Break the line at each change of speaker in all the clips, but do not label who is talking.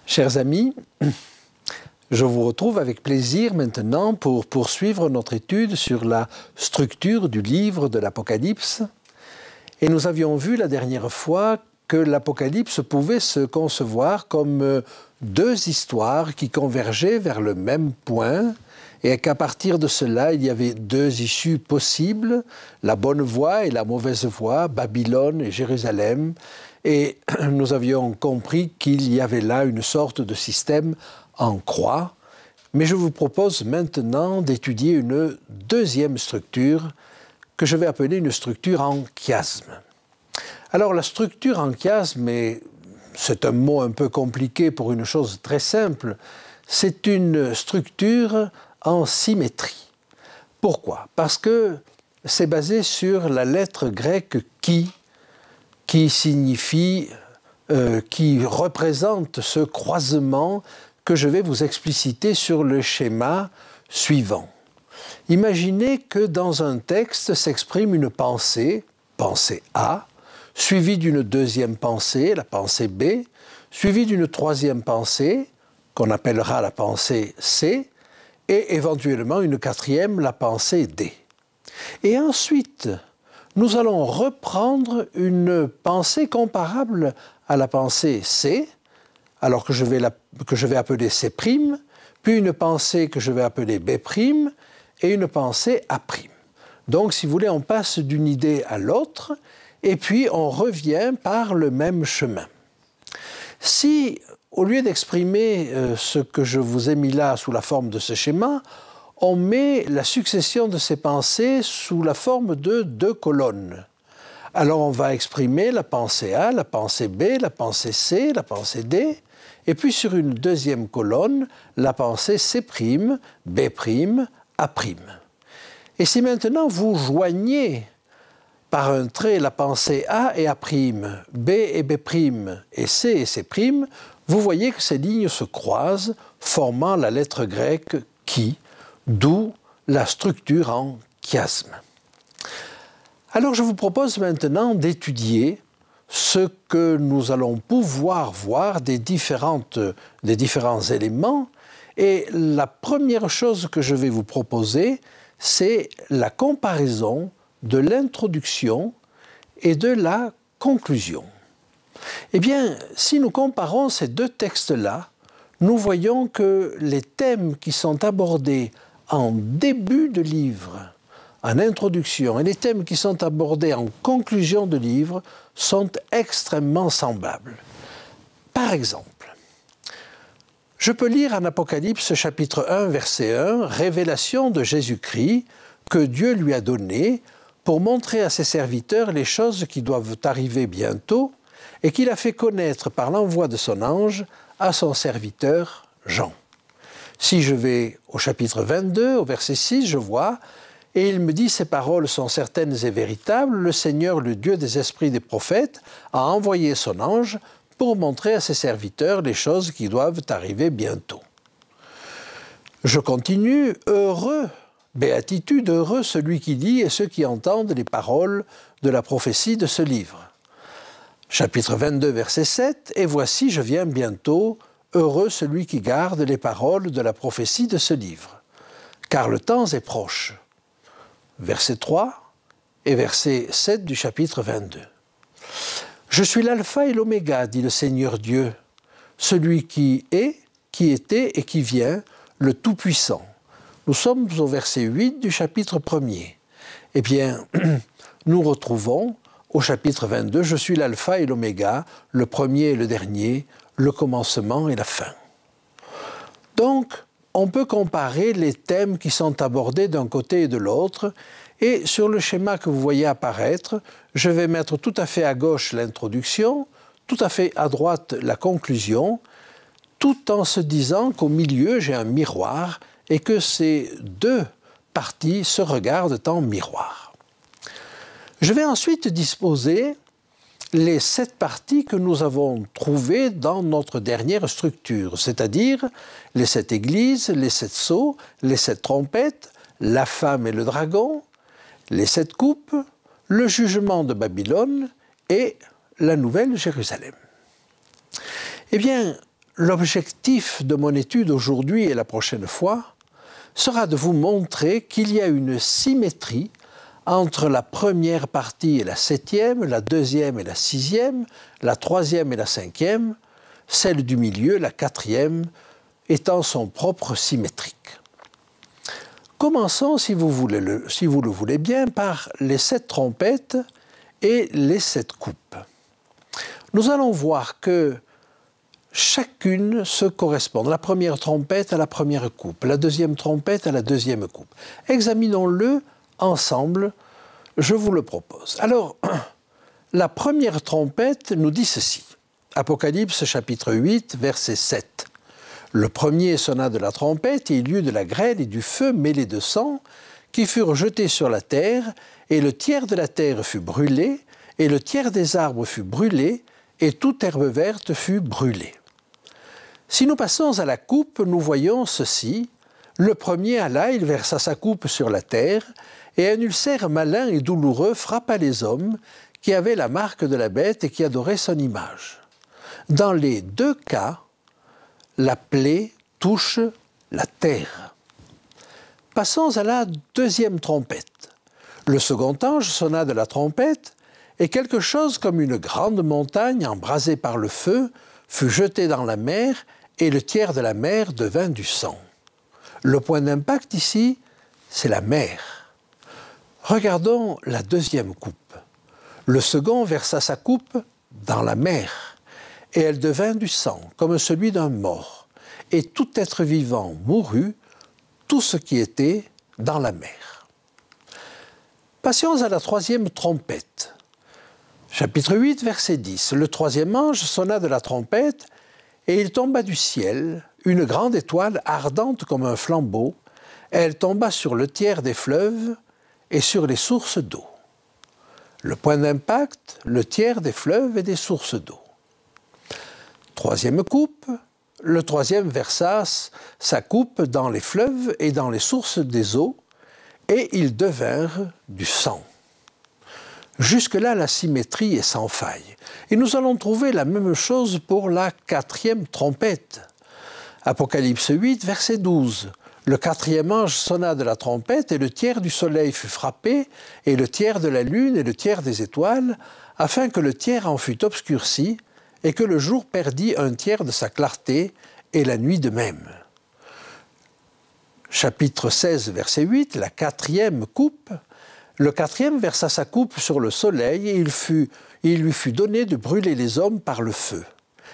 Chers amis, je vous retrouve avec plaisir maintenant pour poursuivre notre étude sur la structure du livre de l'Apocalypse. Et nous avions vu la dernière fois que l'Apocalypse pouvait se concevoir comme deux histoires qui convergeaient vers le même point et qu'à partir de cela, il y avait deux issues possibles, la bonne voie et la mauvaise voie, Babylone et Jérusalem. Et nous avions compris qu'il y avait là une sorte de système en croix. Mais je vous propose maintenant d'étudier une deuxième structure que je vais appeler une structure en chiasme. Alors la structure en chiasme, c'est un mot un peu compliqué pour une chose très simple, c'est une structure en symétrie. Pourquoi? Parce que c'est basé sur la lettre grecque qui signifie, qui représente ce croisement que je vais vous expliciter sur le schéma suivant. Imaginez que dans un texte s'exprime une pensée, pensée A, suivie d'une deuxième pensée, la pensée B, suivie d'une troisième pensée, qu'on appellera la pensée C, et éventuellement une quatrième, la pensée D. Et ensuite, nous allons reprendre une pensée comparable à la pensée C, alors que je vais appeler C', puis une pensée que je vais appeler B', et une pensée A'. Donc, si vous voulez, on passe d'une idée à l'autre, et puis on revient par le même chemin. Si, au lieu d'exprimer ce que je vous ai mis là sous la forme de ce schéma, on met la succession de ces pensées sous la forme de deux colonnes. Alors on va exprimer la pensée A, la pensée B, la pensée C, la pensée D, et puis sur une deuxième colonne, la pensée C', B', A'. Et si maintenant vous joignez par un trait la pensée A et A', B et B', et C et C', vous voyez que ces lignes se croisent, formant la lettre grecque qui, d'où la structure en chiasme. Alors je vous propose maintenant d'étudier ce que nous allons pouvoir voir des différents éléments. Et la première chose que je vais vous proposer, c'est la comparaison de l'introduction et de la conclusion. Eh bien, si nous comparons ces deux textes-là, nous voyons que les thèmes qui sont abordés en début de livre, en introduction, et les thèmes qui sont abordés en conclusion de livre sont extrêmement semblables. Par exemple, je peux lire en Apocalypse chapitre 1, verset 1, « Révélation de Jésus-Christ que Dieu lui a donnée pour montrer à ses serviteurs les choses qui doivent arriver bientôt et qu'il a fait connaître par l'envoi de son ange à son serviteur Jean. » Si je vais au chapitre 22, au verset 6, je vois « Et il me dit, ces paroles sont certaines et véritables, le Seigneur, le Dieu des esprits des prophètes, a envoyé son ange pour montrer à ses serviteurs les choses qui doivent arriver bientôt. » Je continue, « Heureux, béatitude, heureux celui qui lit et ceux qui entendent les paroles de la prophétie de ce livre. » Chapitre 22, verset 7, « Et voici, je viens bientôt, heureux celui qui garde les paroles de la prophétie de ce livre, car le temps est proche. » Verset 3 et verset 7 du chapitre 22. « Je suis l'alpha et l'oméga, dit le Seigneur Dieu, celui qui est, qui était et qui vient, le Tout-Puissant. » Nous sommes au verset 8 du chapitre 1er. Eh bien, nous retrouvons au chapitre 22, « Je suis l'alpha et l'oméga, le premier et le dernier, le commencement et la fin ». Donc, on peut comparer les thèmes qui sont abordés d'un côté et de l'autre, et sur le schéma que vous voyez apparaître, je vais mettre tout à fait à gauche l'introduction, tout à fait à droite la conclusion, tout en se disant qu'au milieu j'ai un miroir et que ces deux parties se regardent en miroir. Je vais ensuite disposer les 7 parties que nous avons trouvées dans notre dernière structure, c'est-à-dire les 7 églises, les 7 sceaux, les 7 trompettes, la femme et le dragon, les 7 coupes, le jugement de Babylone et la Nouvelle Jérusalem. Eh bien, l'objectif de mon étude aujourd'hui et la prochaine fois sera de vous montrer qu'il y a une symétrie entre la première partie et la 7e, la 2e et la 6e, la 3e et la 5e, celle du milieu, la 4e, étant son propre symétrique. Commençons, si vous le voulez bien, par les 7 trompettes et les 7 coupes. Nous allons voir que chacune se correspond. La première trompette à la première coupe, la deuxième trompette à la deuxième coupe. Examinons-le ensemble, je vous le propose. Alors, la première trompette nous dit ceci. Apocalypse chapitre 8, verset 7. Le premier sonna de la trompette et il y eut de la grêle et du feu mêlés de sang qui furent jetés sur la terre, et le tiers de la terre fut brûlé, et le tiers des arbres fut brûlé, et toute herbe verte fut brûlée. Si nous passons à la coupe, nous voyons ceci. Le premier alla, il versa sa coupe sur la terre, et un ulcère malin et douloureux frappa les hommes qui avaient la marque de la bête et qui adoraient son image. Dans les 2 cas, la plaie touche la terre. Passons à la deuxième trompette. Le second ange sonna de la trompette, et quelque chose comme une grande montagne embrasée par le feu fut jetée dans la mer, et le tiers de la mer devint du sang. Le point d'impact ici, c'est la mer. Regardons la deuxième coupe. Le second versa sa coupe dans la mer, et elle devint du sang, comme celui d'un mort. Et tout être vivant mourut, tout ce qui était dans la mer. Passions à la troisième trompette. Chapitre 8, verset 10. Le troisième ange sonna de la trompette, et il tomba du ciel une grande étoile ardente comme un flambeau. Elle tomba sur le tiers des fleuves et sur les sources d'eau. Le point d'impact, le tiers des fleuves et des sources d'eau. Troisième coupe, le troisième versa sa coupe dans les fleuves et dans les sources des eaux, et ils devinrent du sang. Jusque-là, la symétrie est sans faille. Et nous allons trouver la même chose pour la quatrième trompette. Apocalypse 8, verset 12. Le quatrième ange sonna de la trompette, et le tiers du soleil fut frappé, et le tiers de la lune, et le tiers des étoiles, afin que le tiers en fût obscurci, et que le jour perdit un tiers de sa clarté, et la nuit de même. Chapitre 16, verset 8, la quatrième coupe. Le quatrième versa sa coupe sur le soleil, et il lui fut donné de brûler les hommes par le feu.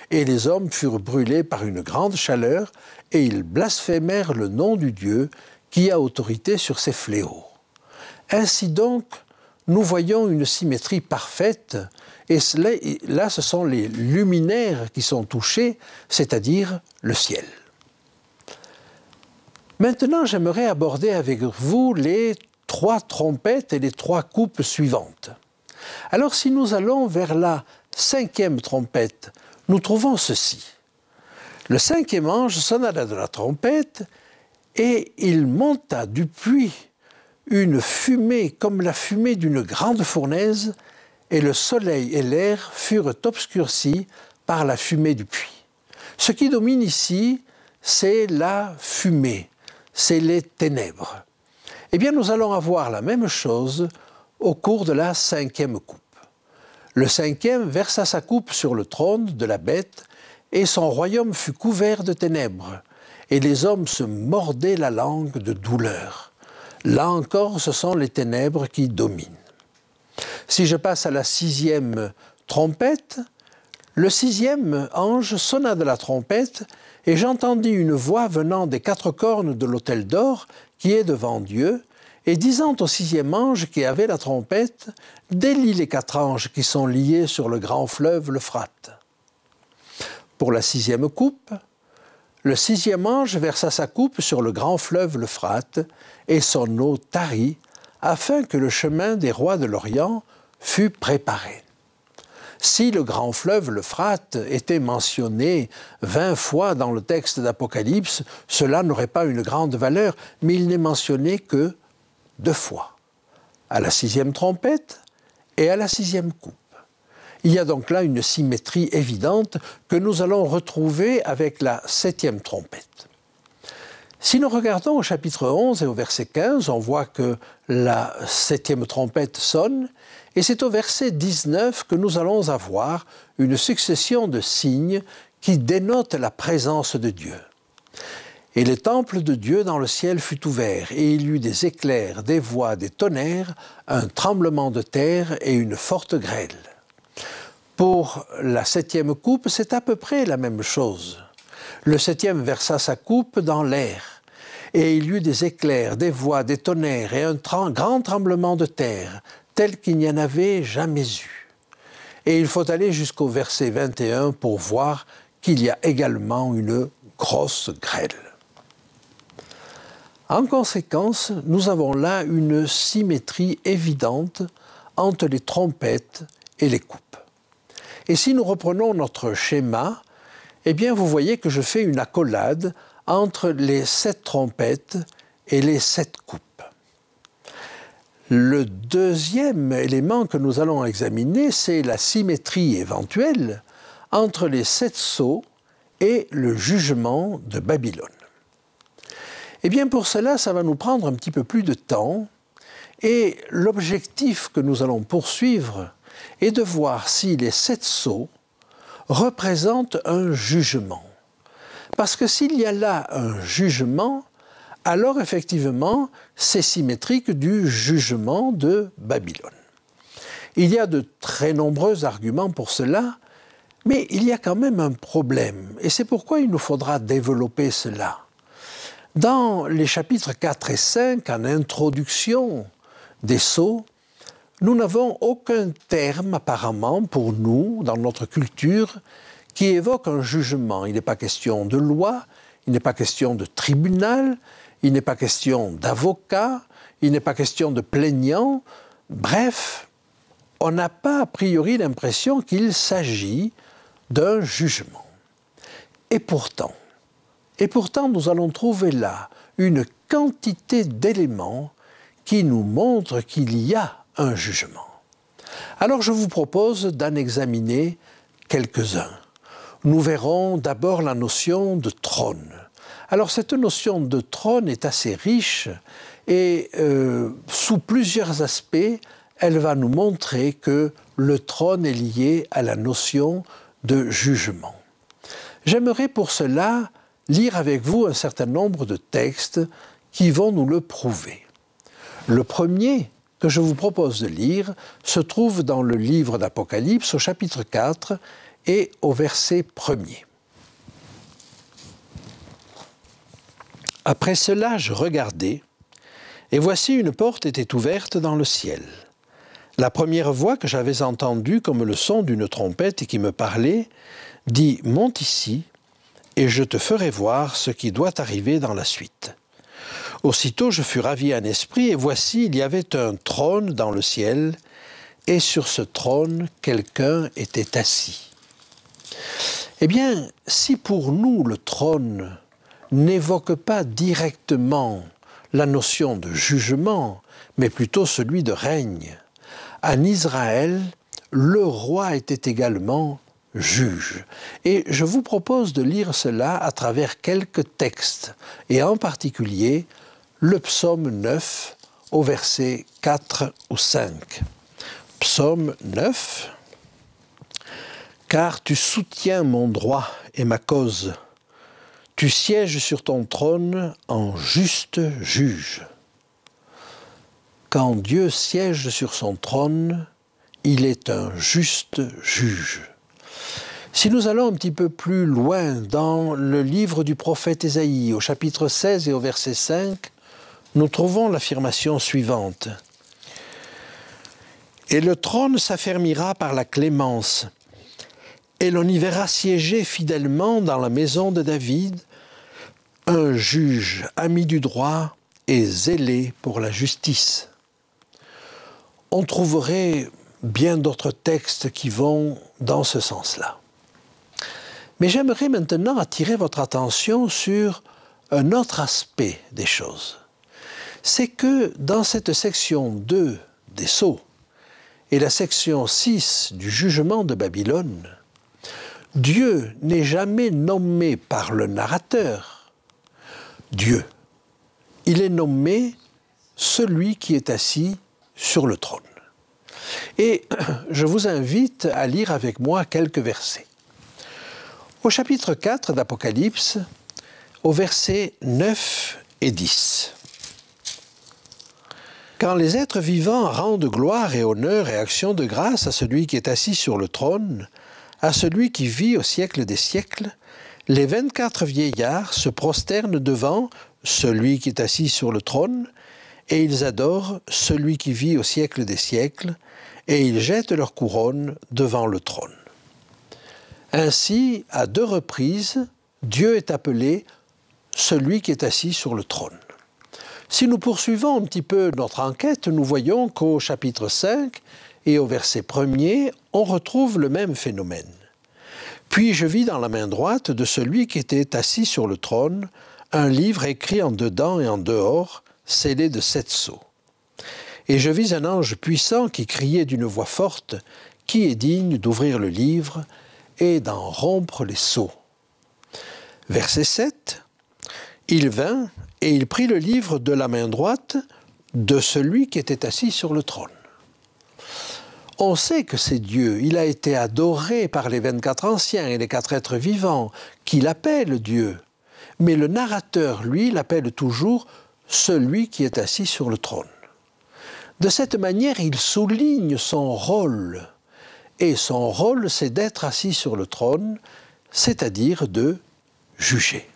Et les hommes furent brûlés par une grande chaleur, et ils blasphémèrent le nom du Dieu qui a autorité sur ces fléaux. Ainsi donc, nous voyons une symétrie parfaite, et là, ce sont les luminaires qui sont touchés, c'est-à-dire le ciel. Maintenant, j'aimerais aborder avec vous les 3 trompettes et les 3 coupes suivantes. Alors, si nous allons vers la 5e trompette, nous trouvons ceci. Le 5e ange sonna de la trompette, et il monta du puits une fumée comme la fumée d'une grande fournaise, et le soleil et l'air furent obscurcis par la fumée du puits. Ce qui domine ici, c'est la fumée, c'est les ténèbres. Eh bien, nous allons avoir la même chose au cours de la 5e coupe. Le 5e versa sa coupe sur le trône de la bête, et son royaume fut couvert de ténèbres, et les hommes se mordaient la langue de douleur. Là encore, ce sont les ténèbres qui dominent. Si je passe à la 6e trompette, le 6e ange sonna de la trompette et j'entendis une voix venant des 4 cornes de l'autel d'or qui est devant Dieu et disant au 6e ange qui avait la trompette, « Délie les 4 anges qui sont liés sur le grand fleuve l'Euphrate. » Pour la 6e coupe, le 6e ange versa sa coupe sur le grand fleuve l'Euphrate et son eau tarit afin que le chemin des rois de l'Orient fût préparé. Si le grand fleuve l'Euphrate était mentionné 20 fois dans le texte d'Apocalypse, cela n'aurait pas une grande valeur, mais il n'est mentionné que 2 fois, à la 6e trompette et à la 6e coupe. Il y a donc là une symétrie évidente que nous allons retrouver avec la 7e trompette. Si nous regardons au chapitre 11 et au verset 15, on voit que la 7e trompette sonne, et c'est au verset 19 que nous allons avoir une succession de signes qui dénotent la présence de Dieu. Et le temple de Dieu dans le ciel fut ouvert, et il y eut des éclairs, des voix, des tonnerres, un tremblement de terre et une forte grêle. Pour la 7e coupe, c'est à peu près la même chose. Le 7e versa sa coupe dans l'air, et il y eut des éclairs, des voix, des tonnerres et un grand tremblement de terre, tel qu'il n'y en avait jamais eu. Et il faut aller jusqu'au verset 21 pour voir qu'il y a également une grosse grêle. En conséquence, nous avons là une symétrie évidente entre les trompettes et les coupes. Et si nous reprenons notre schéma, eh bien vous voyez que je fais une accolade entre les 7 trompettes et les 7 coupes. Le deuxième élément que nous allons examiner, c'est la symétrie éventuelle entre les 7 sceaux et le jugement de Babylone. Eh bien pour cela, ça va nous prendre un petit peu plus de temps et l'objectif que nous allons poursuivre est de voir si les 7 sceaux représentent un jugement. Parce que s'il y a là un jugement, alors effectivement, c'est symétrique du jugement de Babylone. Il y a de très nombreux arguments pour cela, mais il y a quand même un problème, et c'est pourquoi il nous faudra développer cela. Dans les chapitres 4 et 5, en introduction des sceaux, nous n'avons aucun terme apparemment pour nous, dans notre culture, qui évoque un jugement. Il n'est pas question de loi, il n'est pas question de tribunal, il n'est pas question d'avocat, il n'est pas question de plaignant. Bref, on n'a pas a priori l'impression qu'il s'agit d'un jugement. Et pourtant, nous allons trouver là une quantité d'éléments qui nous montrent qu'il y a un jugement. Alors je vous propose d'en examiner quelques-uns. Nous verrons d'abord la notion de trône. Alors cette notion de trône est assez riche et sous plusieurs aspects, elle va nous montrer que le trône est lié à la notion de jugement. J'aimerais pour cela lire avec vous un certain nombre de textes qui vont nous le prouver. Le premier que je vous propose de lire se trouve dans le livre d'Apocalypse au chapitre 4 et au verset 1er. Après cela, je regardai, et voici une porte était ouverte dans le ciel. La première voix que j'avais entendue comme le son d'une trompette et qui me parlait, dit « Monte ici, et je te ferai voir ce qui doit arriver dans la suite. » Aussitôt je fus ravi en esprit, et voici il y avait un trône dans le ciel, et sur ce trône quelqu'un était assis. Eh bien, si pour nous le trône n'évoque pas directement la notion de jugement, mais plutôt celui de règne, en Israël, le roi était également juge. Et je vous propose de lire cela à travers quelques textes, et en particulier le psaume 9 au verset 4 ou 5. Psaume 9. « Car tu soutiens mon droit et ma cause. Tu sièges sur ton trône en juste juge. quand Dieu siège sur son trône, il est un juste juge. Si nous allons un petit peu plus loin dans le livre du prophète Ésaïe, au chapitre 16 et au verset 5, nous trouvons l'affirmation suivante. « Et le trône s'affermira par la clémence, et l'on y verra siéger fidèlement dans la maison de David un juge ami du droit et zélé pour la justice. » On trouverait bien d'autres textes qui vont dans ce sens-là. Mais j'aimerais maintenant attirer votre attention sur un autre aspect des choses. C'est que dans cette section 2 des Sceaux et la section 6 du jugement de Babylone, Dieu n'est jamais nommé par le narrateur Dieu. Il est nommé celui qui est assis sur le trône. Et je vous invite à lire avec moi quelques versets. Au chapitre 4 d'Apocalypse, au versets 9 et 10. « Quand les êtres vivants rendent gloire et honneur et action de grâce à celui qui est assis sur le trône, à celui qui vit au siècle des siècles, les 24 vieillards se prosternent devant celui qui est assis sur le trône, et ils adorent celui qui vit au siècle des siècles, et ils jettent leur couronne devant le trône. » Ainsi, à 2 reprises, Dieu est appelé celui qui est assis sur le trône. Si nous poursuivons un petit peu notre enquête, nous voyons qu'au chapitre 5 et au verset 1er, on retrouve le même phénomène. « Puis je vis dans la main droite de celui qui était assis sur le trône un livre écrit en dedans et en dehors, scellé de 7 sceaux. Et je vis un ange puissant qui criait d'une voix forte, « Qui est digne d'ouvrir le livre et d'en rompre les sceaux ?» Verset 7. « Il vint et il prit le livre de la main droite de celui qui était assis sur le trône. » On sait que c'est Dieu. Il a été adoré par les 24 anciens et les 4 êtres vivants qui l'appellent Dieu. Mais le narrateur, lui, l'appelle toujours celui qui est assis sur le trône. De cette manière, il souligne son rôle. Et son rôle, c'est d'être assis sur le trône, c'est-à-dire de juger.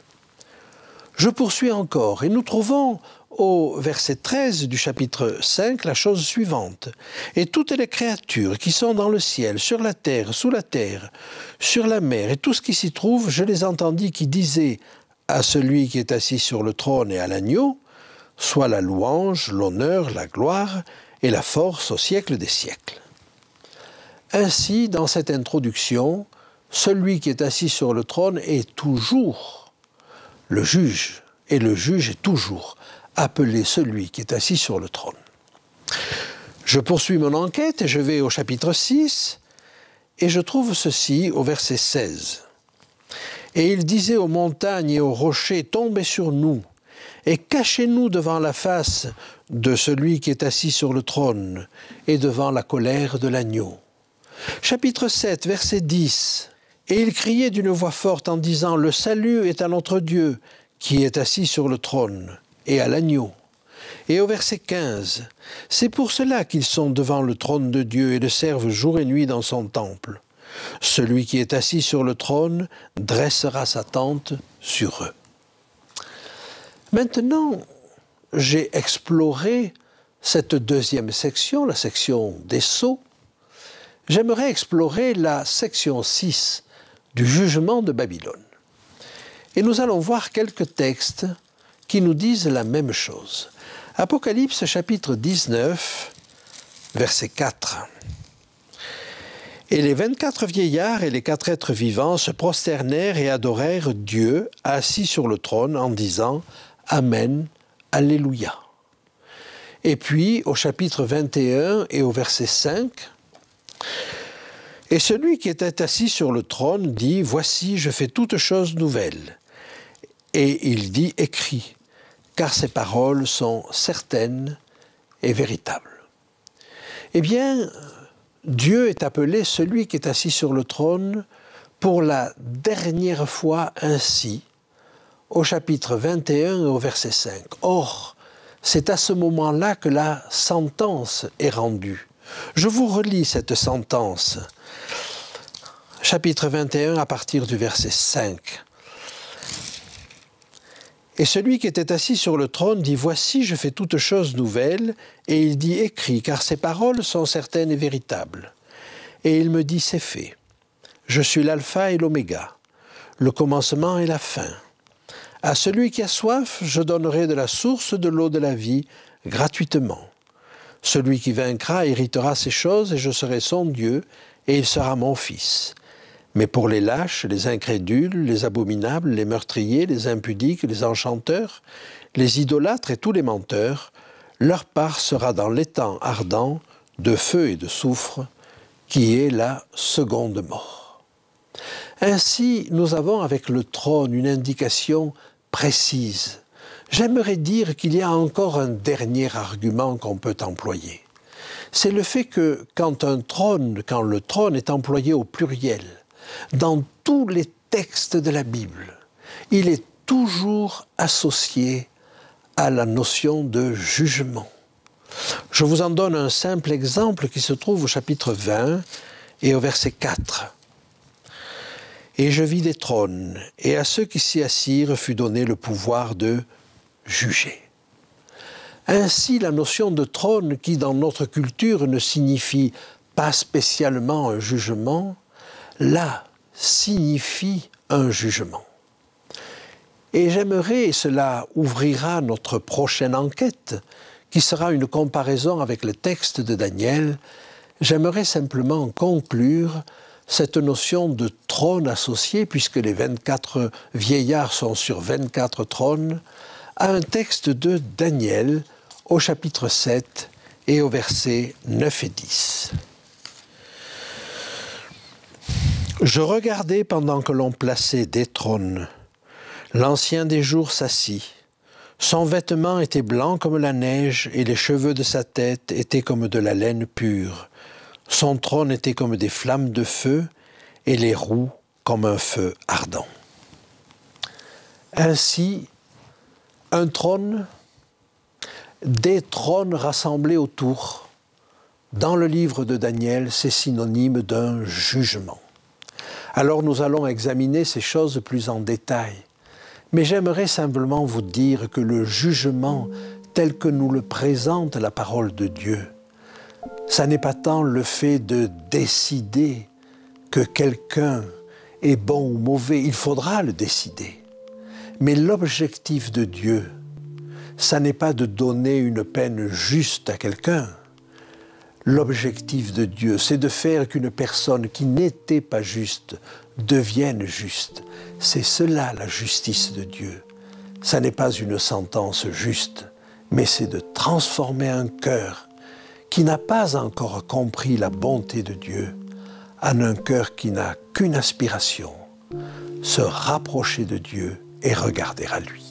Je poursuis encore, et nous trouvons au verset 13 du chapitre 5 la chose suivante. « Et toutes les créatures qui sont dans le ciel, sur la terre, sous la terre, sur la mer, et tout ce qui s'y trouve, je les entendis qui disaient à celui qui est assis sur le trône et à l'agneau, soit la louange, l'honneur, la gloire et la force au siècle des siècles. » Ainsi, dans cette introduction, celui qui est assis sur le trône est toujours le juge, et le juge est toujours appelé celui qui est assis sur le trône. Je poursuis mon enquête et je vais au chapitre 6, et je trouve ceci au verset 16. « Et il disait aux montagnes et aux rochers, tombez sur nous, et cachez-nous devant la face de celui qui est assis sur le trône, et devant la colère de l'agneau. » Chapitre 7, verset 10. « Et il criait d'une voix forte en disant, « Le salut est à notre Dieu, qui est assis sur le trône, et à l'agneau. » Et au verset 15, « C'est pour cela qu'ils sont devant le trône de Dieu et le servent jour et nuit dans son temple. Celui qui est assis sur le trône dressera sa tente sur eux. » Maintenant, j'ai exploré cette deuxième section, la section des sceaux. J'aimerais explorer la section 6 du jugement de Babylone. Et nous allons voir quelques textes qui nous disent la même chose. Apocalypse chapitre 19, verset 4. « Et les 24 vieillards et les 4 êtres vivants se prosternèrent et adorèrent Dieu assis sur le trône en disant « Amen, Alléluia ». Et puis au chapitre 21 et au verset 5, « Et celui qui était assis sur le trône dit « Voici, je fais toutes choses nouvelles. » Et il dit « Écris, car ces paroles sont certaines et véritables. » Eh bien, Dieu est appelé celui qui est assis sur le trône pour la dernière fois ainsi, au chapitre 21 et au verset 5. Or, c'est à ce moment-là que la sentence est rendue. Je vous relis cette sentence. Chapitre 21 à partir du verset 5. Et celui qui était assis sur le trône dit « Voici, je fais toutes choses nouvelles. » Et il dit « Écris, car ces paroles sont certaines et véritables. » Et il me dit « C'est fait. Je suis l'alpha et l'oméga, le commencement et la fin. À celui qui a soif, je donnerai de la source de l'eau de la vie gratuitement. Celui qui vaincra héritera ces choses et je serai son Dieu et il sera mon fils. Mais pour les lâches, les incrédules, les abominables, les meurtriers, les impudiques, les enchanteurs, les idolâtres et tous les menteurs, leur part sera dans l'étang ardent de feu et de soufre, qui est la seconde mort. » Ainsi, nous avons avec le trône une indication précise. J'aimerais dire qu'il y a encore un dernier argument qu'on peut employer. C'est le fait que quand le trône est employé au pluriel, dans tous les textes de la Bible, il est toujours associé à la notion de jugement. Je vous en donne un simple exemple qui se trouve au chapitre 20 et au verset 4. « Et je vis des trônes, et à ceux qui s'y assirent fut donné le pouvoir de juger. » Ainsi, la notion de trône, qui dans notre culture ne signifie pas spécialement un jugement, là signifie un jugement. Et j'aimerais, et cela ouvrira notre prochaine enquête, qui sera une comparaison avec le texte de Daniel, j'aimerais simplement conclure cette notion de trône associé, puisque les 24 vieillards sont sur 24 trônes, à un texte de Daniel au chapitre 7 et au versets 9 et 10. « Je regardais pendant que l'on plaçait des trônes. L'ancien des jours s'assit. Son vêtement était blanc comme la neige et les cheveux de sa tête étaient comme de la laine pure. Son trône était comme des flammes de feu et les roues comme un feu ardent. » Ainsi, un trône, des trônes rassemblés autour, dans le livre de Daniel, c'est synonyme d'un jugement. Alors nous allons examiner ces choses plus en détail. Mais j'aimerais simplement vous dire que le jugement tel que nous le présente la parole de Dieu, ça n'est pas tant le fait de décider que quelqu'un est bon ou mauvais, il faudra le décider. Mais l'objectif de Dieu, ça n'est pas de donner une peine juste à quelqu'un. L'objectif de Dieu, c'est de faire qu'une personne qui n'était pas juste devienne juste. C'est cela la justice de Dieu. Ça n'est pas une sentence juste, mais c'est de transformer un cœur qui n'a pas encore compris la bonté de Dieu en un cœur qui n'a qu'une aspiration, se rapprocher de Dieu et regarder à lui.